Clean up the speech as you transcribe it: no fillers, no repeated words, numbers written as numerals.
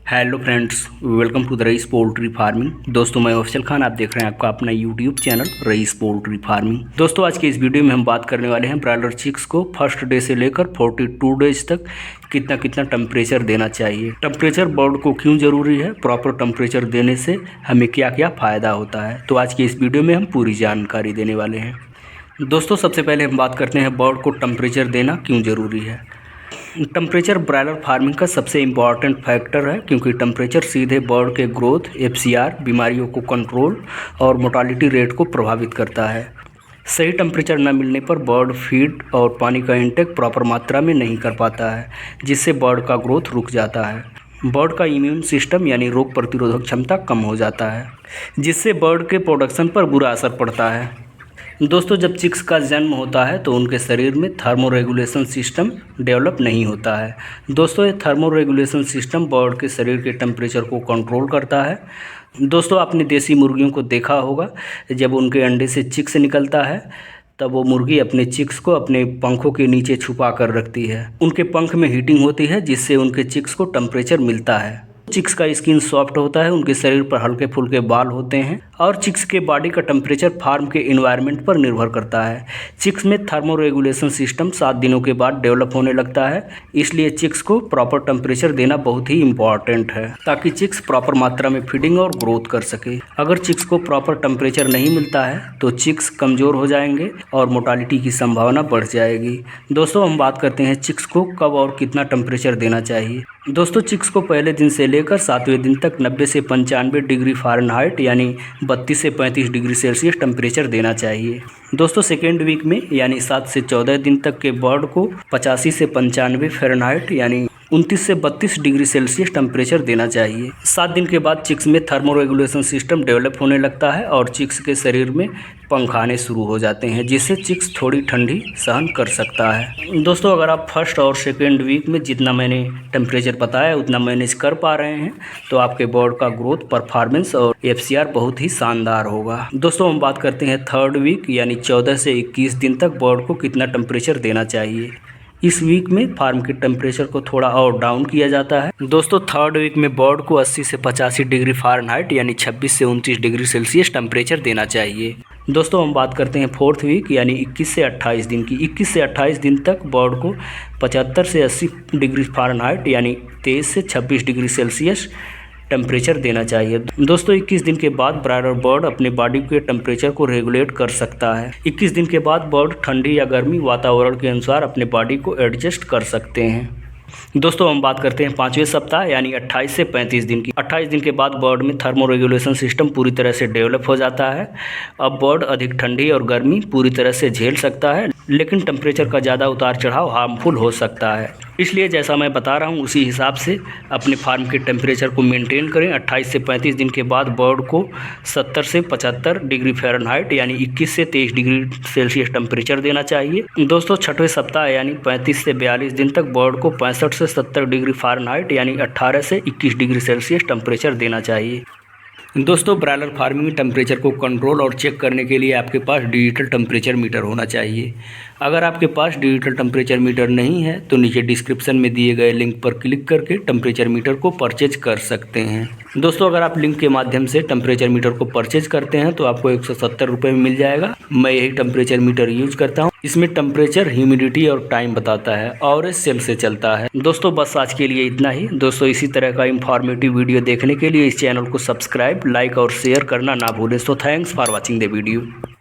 Hello friends, welcome to the Rais poultry farming. दोस्तों, मैं अफजल खान, आप देख रहे हैं आपका अपना YouTube channel rice poultry farming. दोस्तों, आज के इस वीडियो में हम बात करने वाले हैं ब्रायलर चिक्स को फर्स्ट डे से लेकर 42 डेज तक कितना कितना टेम्परेचर देना चाहिए। टेम्परेचर बर्ड को क्यों ज़रूरी है, प्रॉपर टेम्परेचर देने से हमें क्या क्या फ़ायदा होता है, तो आज की इस वीडियो में हम पूरी जानकारी देने वाले हैं। दोस्तों, सबसे पहले हम बात करते हैं बर्ड को टेम्परेचर देना क्यों ज़रूरी है। टेम्परेचर ब्रायलर फार्मिंग का सबसे इम्पॉर्टेंट फैक्टर है, क्योंकि टेम्परेचर सीधे बर्ड के ग्रोथ, एफसीआर, बीमारियों को कंट्रोल और मोर्टालिटी रेट को प्रभावित करता है। सही टेम्परेचर न मिलने पर बर्ड फीड और पानी का इंटेक प्रॉपर मात्रा में नहीं कर पाता है, जिससे बर्ड का ग्रोथ रुक जाता है। बर्ड का इम्यून सिस्टम यानी रोग प्रतिरोधक क्षमता कम हो जाता है, जिससे बर्ड के प्रोडक्शन पर बुरा असर पड़ता है। दोस्तों, जब चिक्स का जन्म होता है तो उनके शरीर में थर्मोरेगुलेशन सिस्टम डेवलप नहीं होता है। दोस्तों, ये थर्मोरेगुलेशन सिस्टम बर्ड के शरीर के टेम्परेचर को कंट्रोल करता है। दोस्तों, आपने देसी मुर्गियों को देखा होगा, जब उनके अंडे से चिक्स निकलता है तब वो मुर्गी अपने चिक्स को अपने पंखों के नीचे छुपा कर रखती है। उनके पंख में हीटिंग होती है, जिससे उनके चिक्स को टेम्परेचर मिलता है। चिक्स का स्किन सॉफ्ट होता है, उनके शरीर पर हल्के फुल्के बाल होते हैं और चिक्स के बॉडी का टेम्परेचर फार्म के इन्वायरमेंट पर निर्भर करता है। चिक्स में थर्मोरेगुलेशन सिस्टम 7 दिनों के बाद डेवलप होने लगता है, इसलिए चिक्स को प्रॉपर टेम्परेचर देना बहुत ही इम्पॉर्टेंट है, ताकि चिक्स प्रॉपर मात्रा में फीडिंग और ग्रोथ कर सके। अगर चिक्स को प्रॉपर टेम्परेचर नहीं मिलता है तो चिक्स कमज़ोर हो जाएंगे और मोर्टालिटी की संभावना बढ़ जाएगी। दोस्तों, हम बात करते हैं चिक्स को कब और कितना टेम्परेचर देना चाहिए। दोस्तों, चिक्स को पहले दिन से लेकर 7वें दिन तक 90 से 95 डिग्री फ़ारेनहाइट यानी 32 से 35 डिग्री सेल्सियस टेम्परेचर देना चाहिए। दोस्तों, सेकेंड वीक में यानी 7 से 14 दिन तक के बर्ड को 85 से 95 फ़ारेनहाइट यानी 29 से 32 डिग्री सेल्सियस टेम्परेचर देना चाहिए। 7 दिन के बाद चिक्स में थर्मोरेगुलेशन सिस्टम डेवलप होने लगता है और चिक्स के शरीर में पंख आने शुरू हो जाते हैं, जिससे चिक्स थोड़ी ठंडी सहन कर सकता है। दोस्तों, अगर आप फर्स्ट और सेकेंड वीक में जितना मैंने टेम्परेचर बताया उतना मैनेज कर पा रहे हैं तो आपके बर्ड का ग्रोथ, परफॉर्मेंस और एफसीआर बहुत ही शानदार होगा। दोस्तों, हम बात करते हैं थर्ड वीक यानी 14 से 21 दिन तक बर्ड को कितना टेम्परेचर देना चाहिए। इस वीक में फार्म के टेम्परेचर को थोड़ा और डाउन किया जाता है। दोस्तों, थर्ड वीक में बर्ड को 80 से 85 डिग्री फ़ारेनहाइट यानी 26 से 29 डिग्री सेल्सियस टेम्परेचर देना चाहिए। दोस्तों, हम बात करते हैं फोर्थ वीक यानी 21 से 28 दिन की। 21 से 28 दिन तक बर्ड को 75 से 80 डिग्री फ़ारेनहाइट यानी 23 से 26 डिग्री सेल्सियस टेम्परेचर देना चाहिए। दोस्तों, 21 दिन के बाद ब्रायलर बर्ड अपने बॉडी के टेम्परेचर को रेगुलेट कर सकता है। 21 दिन के बाद बर्ड ठंडी या गर्मी वातावरण के अनुसार अपने बॉडी को एडजस्ट कर सकते हैं। दोस्तों, हम बात करते हैं 5वें सप्ताह यानी 28 से 35 दिन की। 28 दिन के बाद बर्ड में थर्मोरेगुलेशन सिस्टम पूरी तरह से डेवलप हो जाता है। अब बर्ड अधिक ठंडी और गर्मी पूरी तरह से झेल सकता है, लेकिन टेम्परेचर का ज़्यादा उतार चढ़ाव हार्मफुल हो सकता है। इसलिए जैसा मैं बता रहा हूँ उसी हिसाब से अपने फार्म के टेम्परेचर को मेंटेन करें। 28 से 35 दिन के बाद बर्ड को 70 से 75 डिग्री फ़ारेनहाइट यानी 21 से 23 डिग्री सेल्सियस टेम्परेचर देना चाहिए। दोस्तों, 6वें सप्ताह यानी 35 से 42 दिन तक बर्ड को 65 से 70 डिग्री फ़ारेनहाइट यानी 18 से 21 डिग्री सेल्सियस टेम्परेचर देना चाहिए। दोस्तों, ब्रायलर फार्मिंग में टेम्परेचर को कंट्रोल और चेक करने के लिए आपके पास डिजिटल टेम्परेचर मीटर होना चाहिए। अगर आपके पास डिजिटल टेम्परेचर मीटर नहीं है तो नीचे डिस्क्रिप्शन में दिए गए लिंक पर क्लिक करके टेम्परेचर मीटर को परचेज कर सकते हैं। दोस्तों, अगर आप लिंक के माध्यम से टेम्परेचर मीटर को परचेज करते हैं तो आपको 170 रुपये में मिल जाएगा। मैं यही टेम्परेचर मीटर यूज करता हूँ। इसमें टेम्परेचर, ह्यूमिडिटी और टाइम बताता है और इस सेल से चलता है। दोस्तों, बस आज के लिए इतना ही। दोस्तों, इसी तरह का इंफॉर्मेटिव वीडियो देखने के लिए इस चैनल को सब्सक्राइब, लाइक और शेयर करना ना भूलें। So thanks for watching the video.